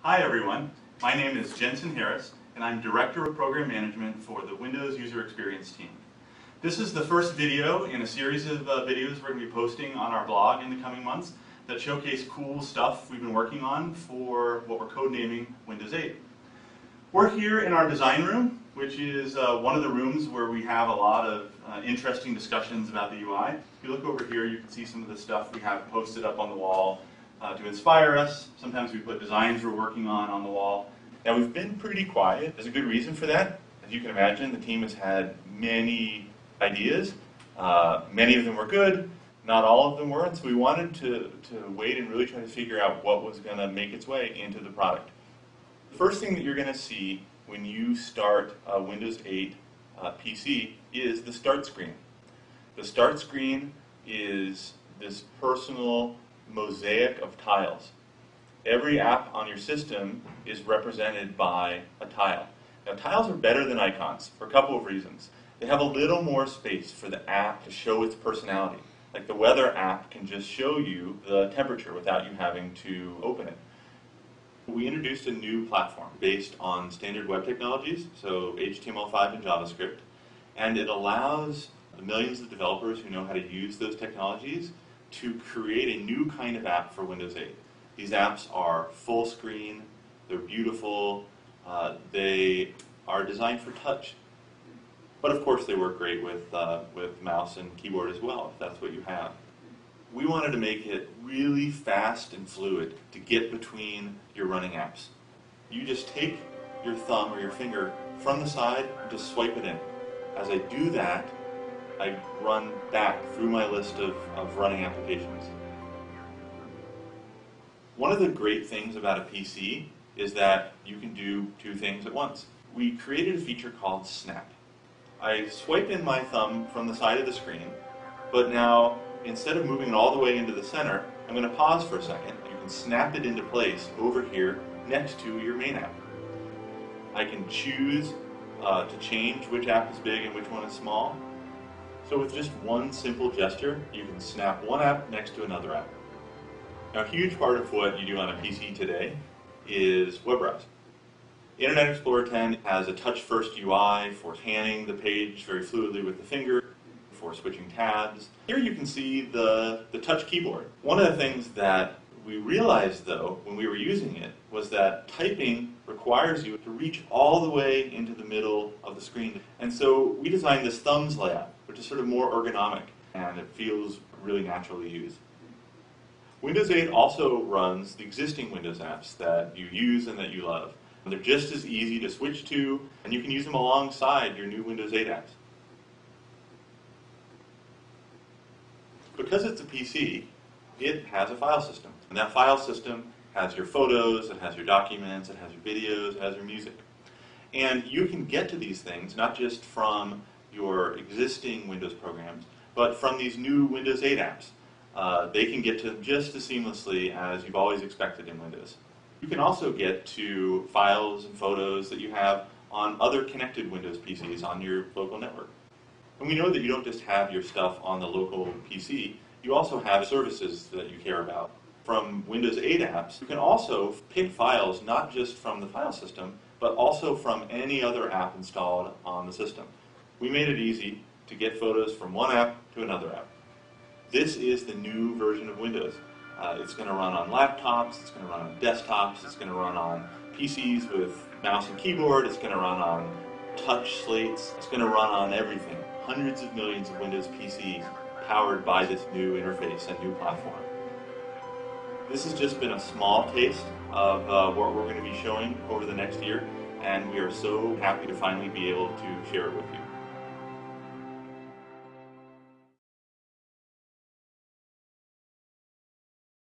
Hi everyone, my name is Jensen Harris and I'm Director of Program Management for the Windows User Experience team. This is the first video in a series of videos we're going to be posting on our blog in the coming months that showcase cool stuff we've been working on for what we're codenaming Windows 8. We're here in our design room, which is one of the rooms where we have a lot of interesting discussions about the UI. If you look over here, you can see some of the stuff we have posted up on the wall to inspire us. Sometimes we put designs we're working on the wall. Now we've been pretty quiet. There's a good reason for that. As you can imagine, the team has had many ideas. Many of them were good, not all of them were, and so we wanted to wait and really try to figure out what was going to make its way into the product. The first thing that you're going to see when you start a Windows 8 PC is the start screen. The start screen is this personal mosaic of tiles. Every app on your system is represented by a tile. Now, tiles are better than icons for a couple of reasons. They have a little more space for the app to show its personality. Like the weather app can just show you the temperature without you having to open it. We introduced a new platform based on standard web technologies, so HTML5 and JavaScript, and it allows the millions of developers who know how to use those technologies to create a new kind of app for Windows 8. These apps are full screen, they're beautiful, they are designed for touch. But of course they work great with mouse and keyboard as well, if that's what you have. We wanted to make it really fast and fluid to get between your running apps. You just take your thumb or your finger from the side and just swipe it in. As I do that, I run back through my list of running applications. One of the great things about a PC is that you can do two things at once. We created a feature called Snap. I swipe in my thumb from the side of the screen, but now instead of moving it all the way into the center, I'm going to pause for a second. You can snap it into place over here next to your main app. I can choose to change which app is big and which one is small. So with just one simple gesture, you can snap one app next to another app. Now, a huge part of what you do on a PC today is web browse. Internet Explorer 10 has a touch-first UI for panning the page very fluidly with the finger, for switching tabs. Here you can see the touch keyboard. One of the things that we realized, though, when we were using it, was that typing requires you to reach all the way into the middle of the screen. And so we designed this thumbs layout, which is sort of more ergonomic, and it feels really natural to use. Windows 8 also runs the existing Windows apps that you use and that you love. And they're just as easy to switch to, and you can use them alongside your new Windows 8 apps. Because it's a PC, it has a file system. And that file system has your photos, it has your documents, it has your videos, it has your music. And you can get to these things not just from your existing Windows programs, but from these new Windows 8 apps. They can get to them just as seamlessly as you've always expected in Windows. You can also get to files and photos that you have on other connected Windows PCs on your local network. And we know that you don't just have your stuff on the local PC, you also have services that you care about. From Windows 8 apps, you can also pick files not just from the file system, but also from any other app installed on the system. We made it easy to get photos from one app to another app. This is the new version of Windows. It's going to run on laptops, it's going to run on desktops, it's going to run on PCs with mouse and keyboard, it's going to run on touch slates, it's going to run on everything. Hundreds of millions of Windows PCs powered by this new interface and new platform. This has just been a small taste of what we're going to be showing over the next year, and we are so happy to finally be able to share it with you.